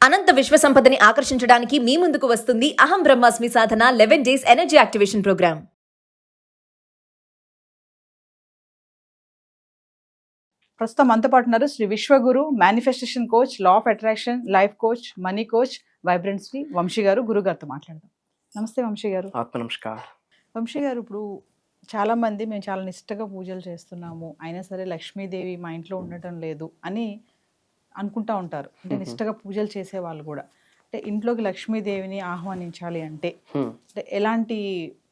అనంత విశ్వ సంపదని ఆకర్షించడానికి మీ ముందుకు వస్తుంది అహం బ్రహ్మాస్మి సాధన 11 days ఎనర్జీ యాక్టివేషన్ ప్రోగ్రామ్. ప్రస్తుతం మనతో పాటు ఉన్నారు Shri Vishwaguru manifestation coach, law of attraction, life coach, money coach, vibrant Shri Vamshi garu. గురుగారితో మాట్లాడదాం. నమస్తే వంశీ గారు. ఆత్మ నమస్కారం. వంశీ గారు, ఇప్పుడు చాలా మంది మేము చాలా నిష్టగా పూజలు చేస్తున్నాము, అయినా సరే లక్ష్మీదేవి మా ఇంట్లో ఉండటం లేదు అని అనుకుంటా ఉంటారు. అంటే నిష్టగా పూజలు చేసే వాళ్ళు కూడా, అంటే ఇంట్లోకి లక్ష్మీదేవిని ఆహ్వానించాలి అంటే ఎలాంటి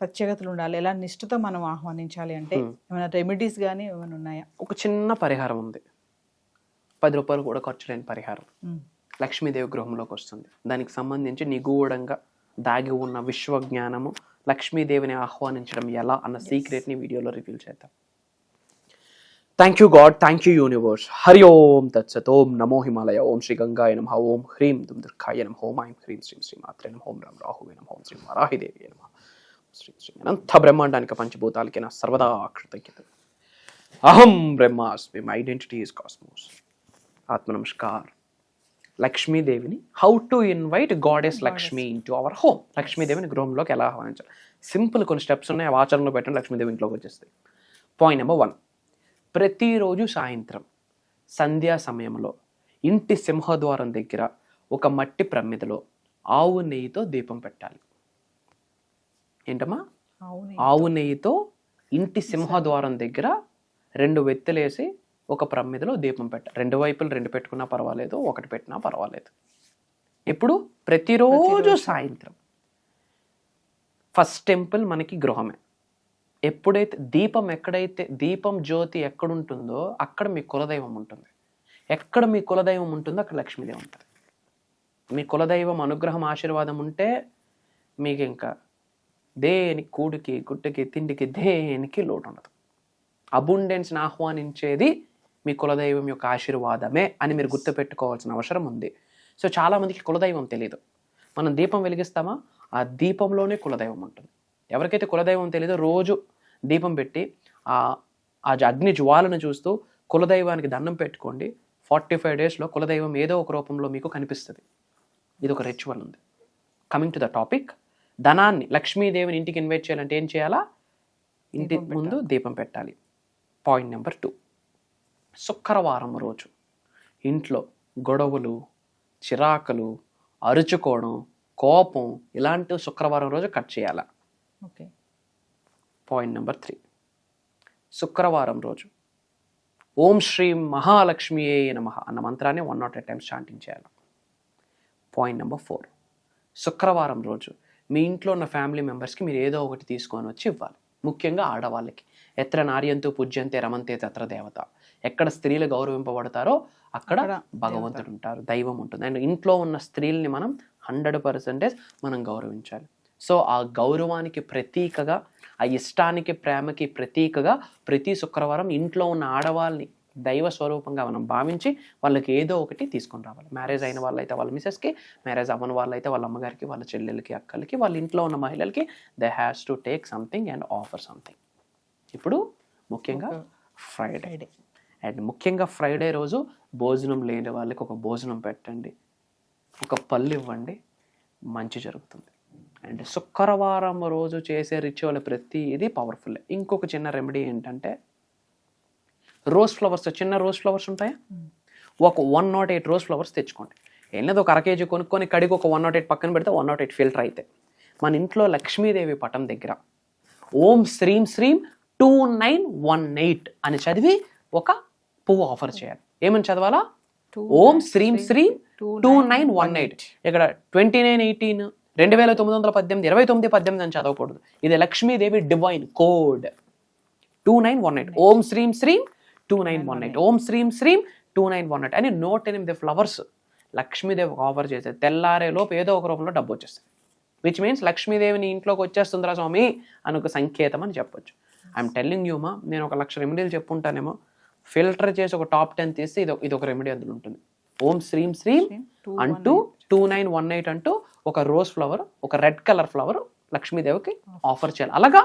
ప్రత్యేకతలు ఉండాలి, ఎలాంటి నిష్ఠతో మనం ఆహ్వానించాలి అంటే ఏమైనా రెమెడీస్ కానీ ఏమైనా ఉన్నాయా? ఒక చిన్న పరిహారం ఉంది, 10 రూపాయలు కూడా ఖర్చు లేని పరిహారం. లక్ష్మీదేవి గృహంలోకి వస్తుంది. దానికి సంబంధించి నిగూఢంగా దాగి ఉన్న విశ్వజ్ఞానము, లక్ష్మీదేవిని ఆహ్వానించడం ఎలా అన్న సీక్రెట్ని వీడియోలో రివీల్ చేద్దాం. Thank you God, thank you universe. Hari Om తత్సత్. ఓం నమో హిమాలయ. ఓం శ్రీ గంగాయ నమః. ఓం హ్రీం దుమ్ దుర్గాయ నమః. ఓం ఐం హ్రీం శ్రీం శ్రీ మాత్రే నమః. ఓం రాం రాహువే నమః. ఓం శ్రీ వారాహిదేవి నమః. శ్రీ శ్రీ అనంత బ్రహ్మాండానికి పంచభూతాలకి నా సర్వదా కృతజ్ఞత. అహం బ్రహ్మాస్మి. My identity is cosmos. ఆత్మ నమస్కార్. లక్ష్మీదేవిని how to invite goddess Lakshmi into our home. లక్ష్మీదేవిని గృహంలోకి ఎలా ఆహ్వానించాలి? సింపుల్ కొన్ని స్టెప్స్ ఉన్నాయి, అవి ఆచరణలో పెట్టండి, లక్ష్మీదేవి ఇంట్లోకి వచ్చేస్తాయి. పాయింట్ నెంబర్ 1, ప్రతిరోజు సాయంత్రం సంధ్యా సమయంలో ఇంటి సింహద్వారం దగ్గర ఒక మట్టి ప్రమిదలో ఆవు నెయ్యితో దీపం పెట్టాలి. ఏంటమ్మా? ఆవు నెయ్యితో ఇంటి సింహద్వారం దగ్గర 2 వెత్తులేసి ఒక ప్రమిదలో దీపం పెట్టాలి. 2 వైపులు 2 పెట్టుకున్నా పర్వాలేదు, 1 పెట్టినా పర్వాలేదు. ఇప్పుడు ప్రతిరోజు సాయంత్రం. ఫస్ట్ టెంపుల్ మనకి గృహమే. ఎప్పుడైతే ఎక్కడైతే దీపం జ్యోతి ఎక్కడుంటుందో అక్కడ మీ కులదైవం ఉంటుంది. ఎక్కడ మీ కులదైవం ఉంటుందో అక్కడ లక్ష్మీదేవి ఉంటుంది. మీ కులదైవం అనుగ్రహం, ఆశీర్వాదం ఉంటే మీకు ఇంకా దేనికి, కూడికి గుడ్డకి తిండికి దేనికి లోటు ఉండదు. అబుండెన్స్ని ఆహ్వానించేది మీ కులదైవం యొక్క ఆశీర్వాదమే అని మీరు గుర్తుపెట్టుకోవాల్సిన అవసరం ఉంది. సో చాలామందికి కులదైవం తెలియదు. మనం దీపం వెలిగిస్తామా, ఆ దీపంలోనే కులదైవం ఉంటుంది. ఎవరికైతే కులదైవం తెలియదో రోజు దీపం పెట్టి ఆ అగ్ని జ్వాలను చూస్తూ కులదైవానికి దండం పెట్టుకోండి. 45 డేస్లో కులదైవం ఏదో ఒక రూపంలో మీకు కనిపిస్తుంది. ఇది ఒక రిచువల్ ఉంది. కమింగ్ టు ద టాపిక్, ధనాన్ని, లక్ష్మీదేవిని ఇంటికి ఇన్వైట్ చేయాలంటే ఏం చేయాలా? ఇంటి ముందు దీపం పెట్టాలి. పాయింట్ నెంబర్ 2, శుక్రవారం రోజు ఇంట్లో గొడవలు, చిరాకులు, అరుచుకోవడం, కోపం ఇలాంటి శుక్రవారం రోజు కట్ చేయాలా. ఓకే. పాయింట్ నెంబర్ 3, శుక్రవారం రోజు ఓం శ్రీం మహాలక్ష్మియే నమః అన్న మంత్రాన్ని 108 times చాంటింగ్ చేయాలి. పాయింట్ నెంబర్ 4, శుక్రవారం రోజు మీ ఇంట్లో ఉన్న ఫ్యామిలీ మెంబర్స్కి మీరు ఏదో ఒకటి తీసుకొని వచ్చి ఇవ్వాలి. ముఖ్యంగా ఆడవాళ్ళకి. ఎత్ర నార్యంతో పూజ్యంతే రమంతే తత్ర దేవత. ఎక్కడ స్త్రీలు గౌరవింపబడతారో అక్కడ భగవంతుడు ఉంటారు, దైవం ఉంటుంది. అండ్ ఇంట్లో ఉన్న స్త్రీల్ని మనం 100% మనం గౌరవించాలి. సో ఆ గౌరవానికి ప్రతీకగా, ఆ ఇష్టానికి, ప్రేమకి ప్రతీకగా ప్రతి శుక్రవారం ఇంట్లో ఉన్న ఆడవాళ్ళని దైవ స్వరూపంగా మనం భావించి వాళ్ళకి ఏదో ఒకటి తీసుకొని రావాలి. మ్యారేజ్ అయిన వాళ్ళైతే వాళ్ళ మిసెస్కి, మ్యారేజ్ అవ్వని వాళ్ళైతే వాళ్ళ అమ్మగారికి, వాళ్ళ చెల్లెలకి, అక్కలకి, వాళ్ళ ఇంట్లో ఉన్న మహిళలకి they has to take something and offer something. ఇప్పుడు ముఖ్యంగా ఫ్రైడే, అండ్ ముఖ్యంగా ఫ్రైడే రోజు భోజనం లేని వాళ్ళకి ఒక భోజనం పెట్టండి, ఒక పళ్ళు ఇవ్వండి, మంచి జరుగుతుంది. అండ్ శుక్రవారం రోజు చేసే రిచువల్ ప్రతి ఇది పవర్ఫుల్. ఇంకొక చిన్న రెమెడీ ఏంటంటే, రోజ్ ఫ్లవర్స్, చిన్న రోజ్ ఫ్లవర్స్ ఉంటాయా, ఒక 108 రోజ్ ఫ్లవర్స్ తెచ్చుకోండి. ఏం లేదు, ఒక 1 kg కొనుక్కొని కడిగి ఒక 108 పక్కన పెడితే 108 ఫిల్టర్ అయితే మన ఇంట్లో లక్ష్మీదేవి పటం దగ్గర ఓం శ్రీం శ్రీం 2918 అని చదివి ఒక పువ్వు ఆఫర్ చేయాలి. ఏమని చదవాలా? ఓం శ్రీం శ్రీం 2918. ఇక్కడ 2918, 2918, 2918 అని చదవకూడదు. ఇది లక్ష్మీదేవి డివైన్ కోడ్ 2918. ఓం శ్రీం శ్రీం 2918, ఓం శ్రీం శ్రీం 2918 అని 108 ఫ్లవర్స్ లక్ష్మీదేవి ఆఫర్ చేసేది. తెల్లారే లోపు ఏదో ఒక రూపంలో డబ్బు వచ్చేస్తుంది. విచ్ మీన్స్ లక్ష్మీదేవిని ఇంట్లోకి వచ్చేస్తుందిరా స్వామి అని ఒక సంకేతం అని చెప్పొచ్చు. ఐఎమ్ టెల్లింగ్ యూ మా, నేను ఒక 1,00,000 రెమెడీలు చెప్పుంటానేమో, ఫిల్టర్ చేసి ఒక టాప్ 10 తీస్తే ఇది ఒక రెమెడీ అందులో ఉంటుంది. ఓం శ్రీం శ్రీం అంటూ 2918 అంటూ ఒక రోజ్ ఫ్లవర్, ఒక రెడ్ కలర్ ఫ్లవర్ లక్ష్మీదేవికి ఆఫర్ చేయాలి. అలాగా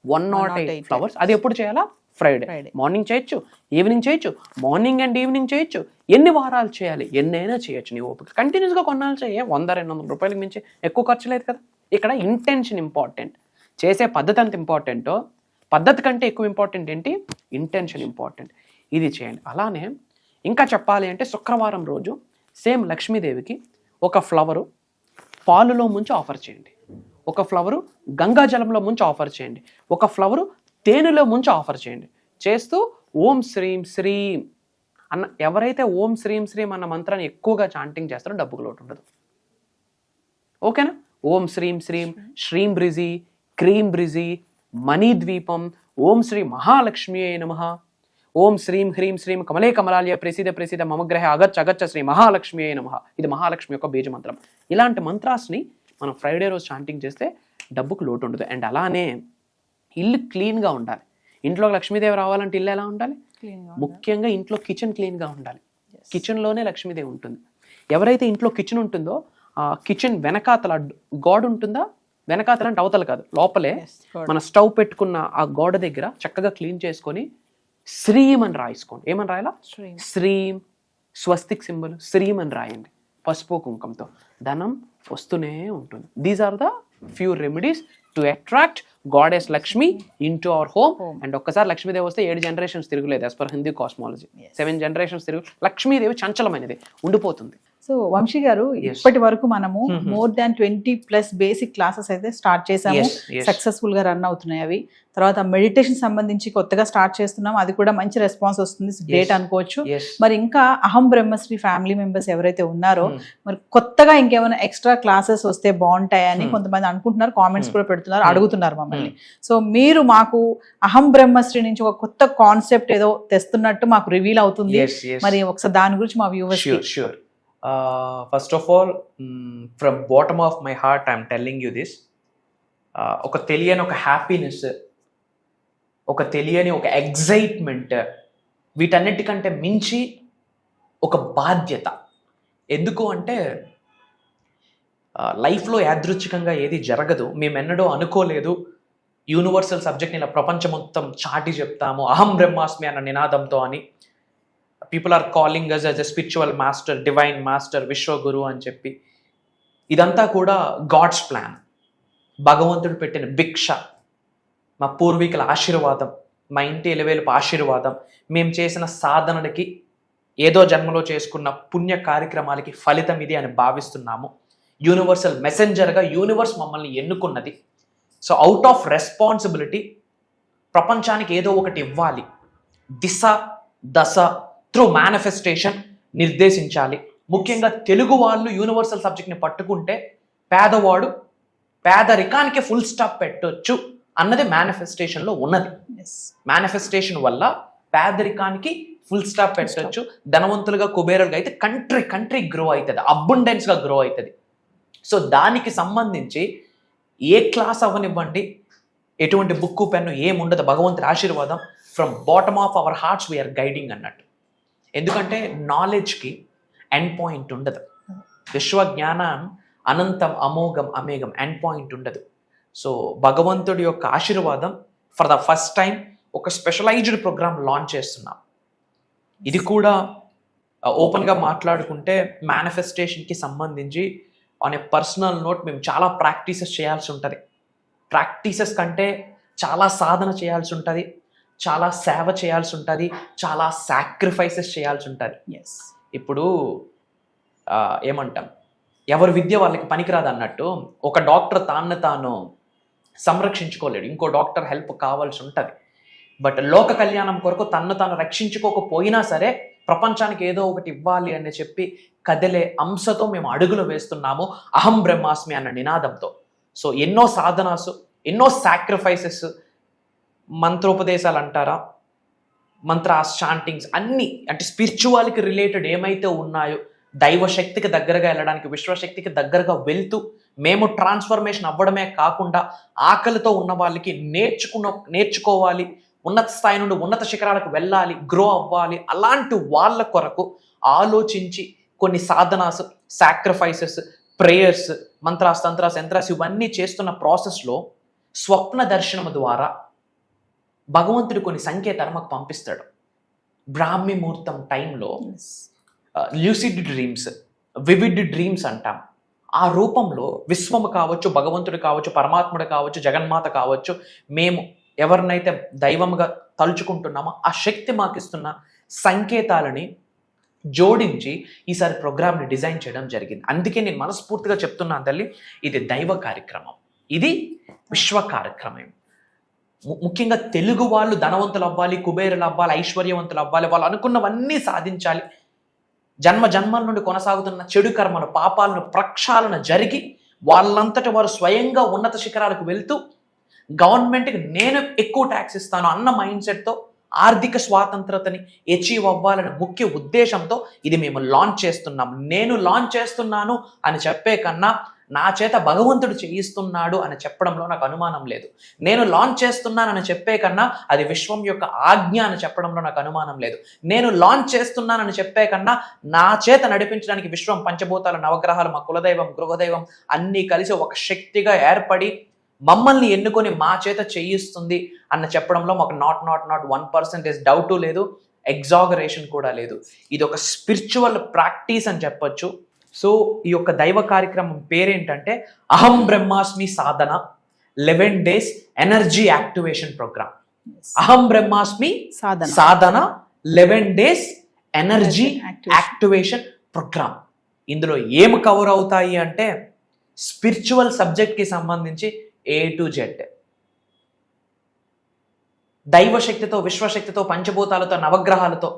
108 ఫ్లవర్స్. అది ఎప్పుడు చేయాలా? ఫ్రైడే. Friday. మార్నింగ్ చేయొచ్చు, ఈవినింగ్ చేయొచ్చు, మార్నింగ్ అండ్ ఈవినింగ్ చేయొచ్చు. ఎన్ని వారాలు చేయాలి, ఎన్నైనా చేయొచ్చు. నీ ఓపిక కంటిన్యూస్గా కొన్నాళ్ళు చేయ, 100-200 రూపాయలకి మించి ఎక్కువ ఖర్చు లేదు కదా. ఇక్కడ ఇంటెన్షన్ ఇంపార్టెంట్. చేసే పద్ధతి అంత ఇంపార్టెంటో, పద్ధతి కంటే ఎక్కువ ఇంపార్టెంట్ ఏంటి, ఇంటెన్షన్ ఇంపార్టెంట్. ఇది చేయండి. అలానే ఇంకా చెప్పాలి అంటే శుక్రవారం రోజు సేమ్ లక్ష్మీదేవికి ఒక ఫ్లవరు పాలులో ముంచి ఆఫర్ చేయండి, ఒక ఫ్లవరు గంగాజలంలో ముంచి ఆఫర్ చేయండి, ఒక ఫ్లవరు తేనెలో ముంచి ఆఫర్ చేయండి. చేస్తూ ఓం శ్రీం శ్రీం అన్న, ఎవరైతే ఓం శ్రీం శ్రీం అన్న మంత్రాన్ని ఎక్కువగా చాంటింగ్ చేస్తారో డబ్బుకు లోటు ఉండదు. ఓకేనా? ఓం శ్రీం శ్రీం, శ్రీం బ్రిజి, క్రీం బ్రిజి, మణి ద్వీపం, ఓం శ్రీ మహాలక్ష్మియే నమః, ఓం శ్రీం హ్రీం శ్రీం కమలే కమలాలయ ప్రసిద్ధ ప్రసిద్ధ మమగ్రహ అగచ్చ అగచ్చ శ్రీ మహాలక్ష్మియే నమః. ఇది మహాలక్ష్మి యొక్క బీజ మంత్రం. ఇలాంటి మంత్రాస్ని మనం ఫ్రైడే రోజు చాంటింగ్ చేస్తే డబ్బుకు లోటు ఉండదు. అండ్ అలానే ఇల్లు క్లీన్గా ఉండాలి. ఇంట్లో లక్ష్మీదేవి రావాలంటే ఇల్లు ఎలా ఉండాలి? ముఖ్యంగా ఇంట్లో కిచెన్ క్లీన్గా ఉండాలి. కిచెన్లోనే లక్ష్మీదేవి ఉంటుంది. ఎవరైతే ఇంట్లో కిచెన్ ఉంటుందో ఆ కిచెన్ వెనకాతల గోడ ఉంటుందా, వెనకాతల అంటే అవతల కాదు, లోపలే మన స్టవ్ పెట్టుకున్న ఆ గోడ దగ్గర చక్కగా క్లీన్ చేసుకొని శ్రీం అని రాయించుకోండి. ఏమని రాయాలా? శ్రీం, స్వస్తిక్ సింబల్ శ్రీం అని రాయండి పసుపు కుంకంతో. ధనం వస్తూనే ఉంటుంది. These are the few remedies to attract goddess Lakshmi into our home. And ఒక్కసారి లక్ష్మీదేవి వస్తే 7 generations తిరగలేదు. As per Hindu cosmology 7 generations తిరుగు. లక్ష్మీదేవి చంచలమైనది, ఉండిపోతుంది. సో వంశీ గారు, ఇప్పటి వరకు మనము more than 20+ బేసిక్ క్లాసెస్ అయితే స్టార్ట్ చేసాము. సక్సెస్ఫుల్ గా రన్ అవుతున్నాయి అవి. తర్వాత మెడిటేషన్ సంబంధించి కొత్తగా స్టార్ట్ చేస్తున్నాం, అది కూడా మంచి రెస్పాన్స్ వస్తుంది, గ్రేట్ అనుకోవచ్చు. మరి ఇంకా అహం బ్రహ్మశ్రీ ఫ్యామిలీ మెంబర్స్ ఎవరైతే ఉన్నారో మరి కొత్తగా ఇంకేమైనా ఎక్స్ట్రా క్లాసెస్ వస్తే బాగుంటాయని కొంతమంది అనుకుంటున్నారు, కామెంట్స్ కూడా పెడుతున్నారు, అడుగుతున్నారు మమ్మల్ని. సో మీరు మాకు అహం బ్రహ్మశ్రీ నుంచి ఒక కొత్త కాన్సెప్ట్ ఏదో తెస్తున్నట్టు మాకు రివీల్ అవుతుంది. మరి ఒకసారి దాని గురించి మా viewers. Sure. First of all, from bottom of my heart, I'm telling you this. ఒక తెలియని ఒక హ్యాపీనెస్, ఒక తెలియని ఒక ఎగ్జైట్మెంట్, వీటన్నిటికంటే మించి ఒక బాధ్యత. ఎందుకు అంటే లైఫ్లో యాదృచ్ఛికంగా ఏది జరగదు. మేము ఎన్నడూ అనుకోలేదు యూనివర్సల్ సబ్జెక్ట్ని ఇలా ప్రపంచం మొత్తం చాటి చెప్తాము అహం బ్రహ్మాస్మి అన్న నినాదంతో అని. People are calling us as a spiritual master, divine master, Vishwaguru అని చెప్పి. ఇదంతా కూడా గాడ్స్ ప్లాన్, భగవంతుడు పెట్టిన భిక్ష, మా పూర్వీకుల ఆశీర్వాదం, మా ఇంటి ఎలివేలుపు ఆశీర్వాదం, మేము చేసిన సాధనలకి, ఏదో జన్మలో చేసుకున్న పుణ్య కార్యక్రమాలకి ఫలితం ఇది అని భావిస్తున్నాము. యూనివర్సల్ మెసెంజర్గా యూనివర్స్ మమ్మల్ని ఎన్నుకున్నది. సో అవుట్ ఆఫ్ రెస్పాన్సిబిలిటీ ప్రపంచానికి ఏదో ఒకటి ఇవ్వాలి. దిశ దశ త్రూ మేనిఫెస్టేషన్ నిర్దేశించాలి. ముఖ్యంగా తెలుగు వాళ్ళు యూనివర్సల్ సబ్జెక్ట్ని పట్టుకుంటే పేదవాడు పేదరికానికి ఫుల్ స్టాప్ పెట్టొచ్చు అన్నది మేనిఫెస్టేషన్లో ఉన్నది. మేనిఫెస్టేషన్ వల్ల పేదరికానికి ఫుల్ స్టాప్ పెట్టొచ్చు. ధనవంతులుగా కుబేరులుగా అయితే కంట్రీ గ్రో అవుతుంది, అబండెన్స్గా గ్రో అవుతుంది. సో దానికి సంబంధించి ఏ క్లాస్ అవ్వనివ్వండి, ఎటువంటి బుక్కు పెన్ను ఏముండదు, భగవంతుడి ఆశీర్వాదం from bottom of our hearts we are guiding అన్నట్టు. ఎందుకంటే నాలెడ్జ్కి ఎండ్ పాయింట్ ఉండదు. విశ్వజ్ఞానం అనంతం, అమోఘం, అమేఘం, ఎండ్ పాయింట్ ఉండదు. సో భగవంతుడి యొక్క ఆశీర్వాదం ఫర్ ద ఫస్ట్ టైం ఒక స్పెషలైజ్డ్ ప్రోగ్రామ్ లాంచ్ చేస్తున్నాం. ఇది కూడా ఓపెన్గా మాట్లాడుకుంటే మేనిఫెస్టేషన్కి సంబంధించి ఆన్ ఏ పర్సనల్ నోట్ మేము చాలా ప్రాక్టీసెస్ చేయాల్సి ఉంటుంది. ప్రాక్టీసెస్ కంటే చాలా సాధన చేయాల్సి ఉంటుంది, చాలా సేవ చేయాల్సి ఉంటుంది, చాలా సాక్రిఫైసెస్ చేయాల్సి ఉంటుంది. ఇప్పుడు ఏమంటాం, ఎవరి విద్య వాళ్ళకి పనికిరాదు అన్నట్టు ఒక డాక్టర్ తాను సంరక్షించుకోలేడు, ఇంకో డాక్టర్ హెల్ప్ కావాల్సి ఉంటుంది. బట్ లోక కళ్యాణం కొరకు తాను రక్షించుకోకపోయినా సరే ప్రపంచానికి ఏదో ఒకటి ఇవ్వాలి అని చెప్పి కదిలే అంశతో మేము అడుగులు వేస్తున్నాము అహం బ్రహ్మాస్మి అన్న నినాదంతో. సో ఎన్నో సాధనాసు, ఎన్నో సాక్రిఫైసెస్, మంత్రోపదేశాలు అంటారా, మంత్రాస్, చాంటింగ్స్ అన్నీ, అంటే స్పిరిచువాలిటీ రిలేటెడ్ ఏమైతే ఉన్నాయో, దైవశక్తికి దగ్గరగా వెళ్ళడానికి, విశ్వశక్తికి దగ్గరగా వెళ్తూ మేము ట్రాన్స్ఫర్మేషన్ అవ్వడమే కాకుండా ఆకలితో ఉన్న వాళ్ళకి నేర్చుకోవాలి, ఉన్నత స్థాయి నుండి ఉన్నత శిఖరాలకు వెళ్ళాలి, గ్రో అవ్వాలి, అలాంటి వాళ్ళ కొరకు ఆలోచించి కొన్ని Sadhana's, sacrifices, prayers, mantras, తంత్రాస్, yantras ఇవన్నీ చేస్తున్న ప్రాసెస్లో స్వప్న దర్శనం ద్వారా భగవంతుడు కొన్ని సంకేతాలు మాకు పంపిస్తాడు. బ్రాహ్మీ ముహూర్తం టైంలో ల్యూసిడ్ డ్రీమ్స్, వివిడ్ డ్రీమ్స్ అంటాం. ఆ రూపంలో విశ్వము కావచ్చు, భగవంతుడు కావచ్చు, పరమాత్ముడు కావచ్చు, జగన్మాత కావచ్చు, మేము ఎవరినైతే దైవంగా తలుచుకుంటున్నామో ఆ శక్తి మాకు ఇస్తున్న సంకేతాలని జోడించి ఈసారి ప్రోగ్రామ్ని డిజైన్ చేయడం జరిగింది. అందుకే నేను మనస్ఫూర్తిగా చెప్తున్నాను తల్లి, ఇది దైవ కార్యక్రమం, ఇది విశ్వ కార్యక్రమం. ముఖ్యంగా తెలుగు వాళ్ళు ధనవంతులు అవ్వాలి, కుబేరులు అవ్వాలి, ఐశ్వర్యవంతులు అవ్వాలి, వాళ్ళు అనుకున్నవన్నీ సాధించాలి. జన్మ జన్మల నుండి కొనసాగుతున్న చెడు కర్మలు, పాపాలను ప్రక్షాళన జరిగి వాళ్ళంతట వారు స్వయంగా ఉన్నత శిఖరాలకు వెళ్తూ గవర్నమెంట్కి నేను ఎక్కువ ట్యాక్స్ ఇస్తాను అన్న మైండ్ సెట్తో ఆర్థిక స్వాతంత్రతని అచీవ్ అవ్వాలనే ముఖ్య ఉద్దేశంతో ఇది మేము లాంచ్ చేస్తున్నాం. నేను లాంచ్ చేస్తున్నాను అని చెప్పే కన్నా నా చేత భగవంతుడు చేయిస్తున్నాడు అని చెప్పడంలో నాకు అనుమానం లేదు. నేను లాంచ్ చేస్తున్నానని చెప్పే కన్నా అది విశ్వం యొక్క ఆజ్ఞ అని చెప్పడంలో నాకు అనుమానం లేదు. నేను లాంచ్ చేస్తున్నానని చెప్పే కన్నా నా చేత నడిపించడానికి విశ్వం, పంచభూతాలు, నవగ్రహాలు, మా కులదైవం, గృహదైవం అన్నీ కలిసి ఒక శక్తిగా ఏర్పడి మమ్మల్ని ఎన్నుకొని మా చేత చేయిస్తుంది అన్న చెప్పడంలో మాకు నాట్ 1% డౌట్ లేదు, ఎగ్జాగరేషన్ కూడా లేదు. ఇది ఒక స్పిరిచువల్ ప్రాక్టీస్ అని చెప్పొచ్చు. సో ఈ యొక్క దైవ కార్యక్రమం పేరేంటంటే అహం బ్రహ్మాస్మి సాధన 11 days ఎనర్జీ యాక్టివేషన్ ప్రోగ్రామ్. అహం బ్రహ్మాస్మి సాధన 11 days ఎనర్జీ యాక్టివేషన్ ప్రోగ్రామ్. ఇందులో ఏం కవర్ అవుతాయి అంటే స్పిరిచువల్ సబ్జెక్ట్కి సంబంధించి A to Z, దైవశక్తితో, విశ్వశక్తితో, పంచభూతాలతో, నవగ్రహాలతో,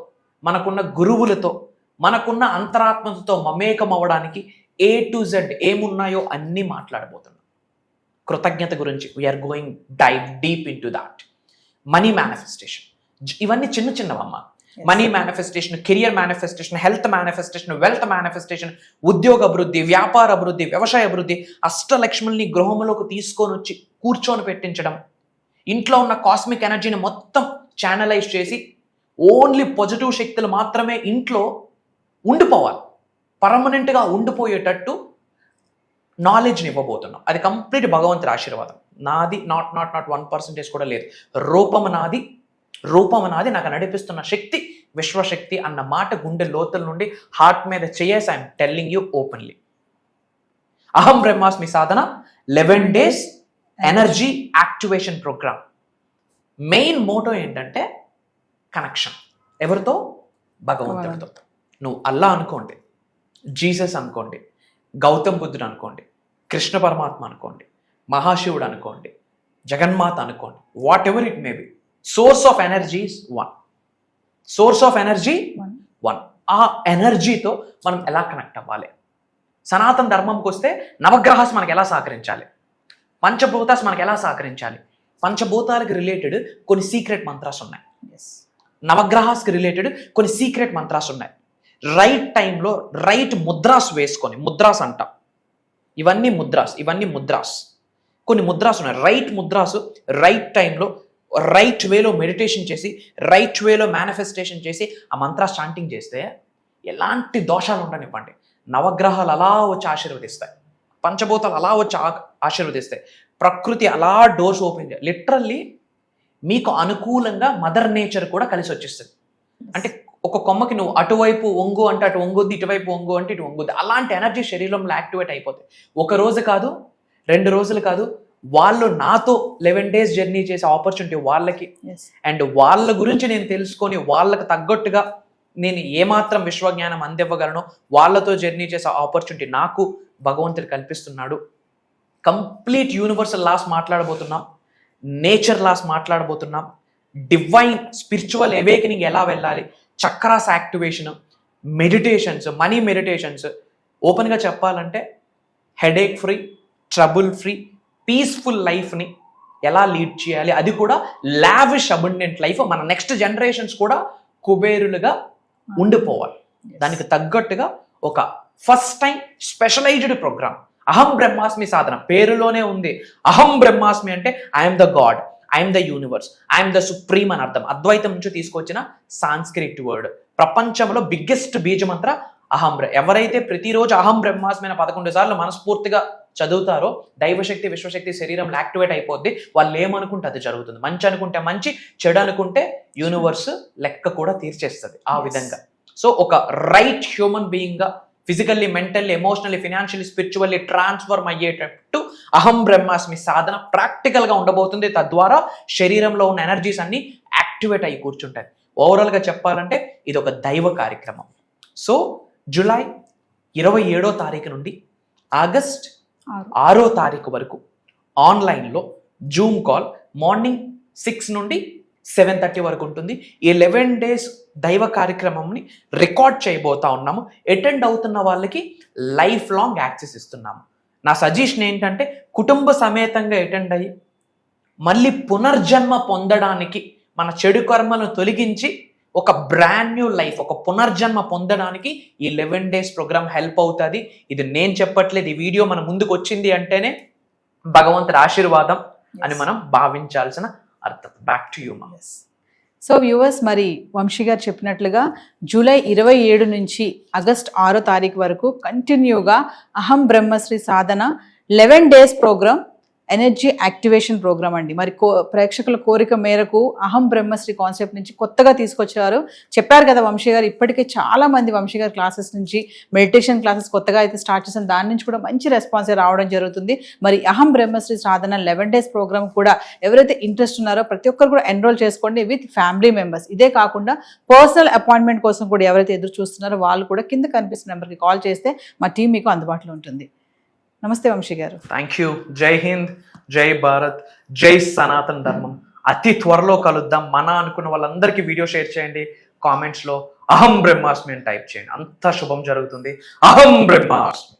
మనకున్న గురువులతో, మనకున్న అంతరాత్మతో మమేకం అవ్వడానికి A to Z ఏమున్నాయో అన్నీ మాట్లాడబోతున్నాం. కృతజ్ఞత గురించి we're going deep into that. Money manifestation, ఇవన్నీ చిన్న చిన్నవమ్మ. Money manifestation, career manifestation, health manifestation, wealth manifestation, ఉద్యోగ అభివృద్ధి, వ్యాపార అభివృద్ధి, వ్యవసాయ అభివృద్ధి, అష్టలక్ష్ముల్ని గృహంలోకి తీసుకొని వచ్చి కూర్చొని పెట్టించడం, ఇంట్లో ఉన్న కాస్మిక్ ఎనర్జీని మొత్తం ఛానలైజ్ చేసి ఓన్లీ పాజిటివ్ శక్తులు మాత్రమే ఇంట్లో ఉండిపోవాలి, పర్మనెంట్గా ఉండిపోయేటట్టు నాలెడ్జ్ని ఇవ్వబోతున్నాం. అది కంప్లీట్ భగవంతుడి ఆశీర్వాదం. నాది నాట్ 1% కూడా లేదు. రూపము నాది, నాకు నడిపిస్తున్న శక్తి విశ్వశక్తి అన్న మాట గుండె లోతుల నుండి హార్ట్ మీద చేయేసి ఐఎమ్ టెల్లింగ్ యూ ఓపెన్లీ. అహం బ్రహ్మాస్మి సాధన 11 days energy activation programme. Main motto ఏంటంటే కనెక్షన్. ఎవరితో? భగవంతుడితో. నువ్వు అల్లా అనుకోండి, జీసస్ అనుకోండి, గౌతమ్ బుద్ధుడు అనుకోండి, కృష్ణ పరమాత్మ అనుకోండి, మహాశివుడు అనుకోండి, జగన్మాత అనుకోండి, what ever it may be, source of energy is one. Source of energy one. ఆ ఎనర్జీతో మనం ఎలా కనెక్ట్ అవ్వాలి? సనాతన ధర్మంకి వస్తే నవగ్రహాస్ మనకు ఎలా సహకరించాలి, పంచభూతాస్ మనకు ఎలా సహకరించాలి, పంచభూతాలకు రిలేటెడ్ కొన్ని సీక్రెట్ మంత్రాస్ ఉన్నాయి, నవగ్రహాస్కి రిలేటెడ్ కొన్ని సీక్రెట్ మంత్రాస్ ఉన్నాయి. రైట్ టైంలో రైట్ ముద్రాస్ వేసుకొని, ముద్రాస్ అంటాం, ఇవన్నీ ముద్రాస్, కొన్ని ముద్రాస్ ఉన్నాయి. రైట్ ముద్రాసు రైట్ టైంలో రైట్ వేలో మెడిటేషన్ చేసి, రైట్ వేలో మేనిఫెస్టేషన్ చేసి ఆ మంత్ర చాంటింగ్ చేస్తే ఎలాంటి దోషాలు ఉండనివ్వండి, నవగ్రహాలు అలా వచ్చి ఆశీర్వదిస్తాయి, పంచభూతాలు అలా వచ్చి ఆశీర్వదిస్తాయి, ప్రకృతి అలా డోర్స్ ఓపెన్ చేయాలి. లిటరల్లీ మీకు అనుకూలంగా మదర్ నేచర్ కూడా కలిసి వచ్చేస్తుంది. అంటే ఒక కొమ్మకి నువ్వు అటువైపు వంగు అంటే అటు వంగుద్ది, ఇటువైపు వంగు అంటే ఇటు వంగుద్ది. అలాంటి ఎనర్జీ శరీరంలో యాక్టివేట్ అయిపోతాయి. ఒక రోజు కాదు, 2 రోజులు కాదు, వాళ్ళు నాతో 11 days జర్నీ చేసే ఆపర్చునిటీ వాళ్ళకి. అండ్ వాళ్ళ గురించి నేను తెలుసుకొని వాళ్ళకి తగ్గట్టుగా నేను ఏమాత్రం విశ్వజ్ఞానం అందివ్వగలను, వాళ్ళతో జర్నీ చేసే ఆపర్చునిటీ నాకు భగవంతుడు కల్పిస్తున్నాడు. కంప్లీట్ యూనివర్సల్ లాస్ మాట్లాడబోతున్నాం, నేచర్ లాస్ మాట్లాడబోతున్నాం, డివైన్ స్పిరిచువల్ అవేకనింగ్ ఎలా వెళ్ళాలి, chakras activation, meditations, money meditations. ఓపెన్గా చెప్పాలంటే headache free, trouble free, peaceful లైఫ్ని ఎలా లీడ్ చేయాలి, అది కూడా లావిష్ అబండెంట్ లైఫ్, మన నెక్స్ట్ జనరేషన్స్ కూడా కుబేరులుగా ఉండిపోవాలి. దానికి తగ్గట్టుగా ఒక ఫస్ట్ టైం స్పెషలైజ్డ్ ప్రోగ్రామ్ అహం బ్రహ్మాస్మి సాధన. పేరులోనే ఉంది అహం బ్రహ్మాస్మి అంటే I'm the God, I'm the universe, I'm the supreme అని అర్థం. అద్వైతం నుంచి తీసుకొచ్చిన సాంస్క్రిట్ వర్డ్. ప్రపంచంలో బిగ్గెస్ట్ బీజమంత్ర అహం. ఎవరైతే ప్రతిరోజు అహం బ్రహ్మాస్మి 11 సార్లు మనస్ఫూర్తిగా చదువుతారో దైవశక్తి విశ్వశక్తి శరీరంలో యాక్టివేట్ అయిపోద్ది. వాళ్ళు ఏమనుకుంటే అది జరుగుతుంది. మంచి అనుకుంటే మంచి, చెడు అనుకుంటే యూనివర్స్ లెక్క కూడా తీర్చేస్తుంది ఆ విధంగా. సో ఒక రైట్ హ్యూమన్ బీయింగ్ గా physically, mentally, emotionally, financially, spiritually transform అయ్యేటట్టు అహం బ్రహ్మాస్మి సాధన ప్రాక్టికల్ గా ఉండబోతుంది. తద్వారా శరీరంలో ఉన్న ఎనర్జీస్ అన్ని యాక్టివేట్ అయ్యి కూర్చుంటాయి. ఓవరాల్ గా చెప్పాలంటే ఇది ఒక దైవ కార్యక్రమం. సో జూలై 27వ తారీఖు నుండి ఆగస్ట్ 6వ తారీఖు వరకు ఆన్లైన్లో జూమ్ కాల్ మార్నింగ్ 6 నుండి 7:30 వరకు ఉంటుంది. ఈ 11 days దైవ కార్యక్రమంని రికార్డ్ చేయబోతా ఉన్నాము. అటెండ్ అవుతున్న వాళ్ళకి లైఫ్ లాంగ్ యాక్సెస్ ఇస్తున్నాము. నా సజెషన్ ఏంటంటే కుటుంబ సమేతంగా అటెండ్ అయ్యి మళ్ళీ పునర్జన్మ పొందడానికి, మన చెడు కర్మలను తొలగించి ఒక బ్రాండ్ న్యూ లైఫ్, ఒక పునర్జన్మ పొందడానికి ఈ 11 days ప్రోగ్రామ్ హెల్ప్ అవుతుంది. ఇది నేను చెప్పట్లేదు, ఈ వీడియో మన ముందుకు వచ్చింది అంటేనే భగవంతుడి ఆశీర్వాదం అని మనం భావించాల్సిన అర్థం. బ్యాక్ టు యూ మా. సో వ్యూవర్స్, మరి వంశీ గారు చెప్పినట్లుగా జూలై 27 నుంచి ఆగస్ట్ 6వ తారీఖు వరకు కంటిన్యూగా అహం బ్రహ్మశ్రీ సాధన 11 days programme, energy activation programme అండి. మరి ప్రేక్షకుల కోరిక మేరకు అహం బ్రహ్మశ్రీ కాన్సెప్ట్ నుంచి కొత్తగా తీసుకొచ్చారు. చెప్పారు కదా వంశీ గారు, ఇప్పటికే చాలా మంది వంశీ గారి క్లాసెస్ నుంచి మెడిటేషన్ క్లాసెస్ కొత్తగా అయితే స్టార్ట్ చేసిన దాని నుంచి కూడా మంచి రెస్పాన్స్ రావడం జరుగుతుంది. మరి అహం బ్రహ్మశ్రీ సాధన 11 days ప్రోగ్రామ్ కూడా ఎవరైతే ఇంట్రెస్ట్ ఉన్నారో ప్రతి ఒక్కరు కూడా ఎన్రోల్ చేసుకోండి విత్ ఫ్యామిలీ మెంబర్స్. ఇదే కాకుండా పర్సనల్ అపాయింట్మెంట్ కోసం కూడా ఎవరైతే ఎదురు చూస్తున్నారో వాళ్ళు కూడా కింద కనిపిస్తున్న నెంబర్కి కాల్ చేస్తే మా టీం మీకు అందుబాటులో ఉంటుంది. నమస్తే వంశీ గారు. Thank you. జై హింద్, జై భారత్, జై సనాతన ధర్మం. అతి త్వరలో కలుద్దాం. మన అనుకున్న వాళ్ళందరికీ వీడియో షేర్ చేయండి. కామెంట్స్లో అహం బ్రహ్మాస్మి అని టైప్ చేయండి. అంత శుభం జరుగుతుంది. అహం బ్రహ్మాస్మి.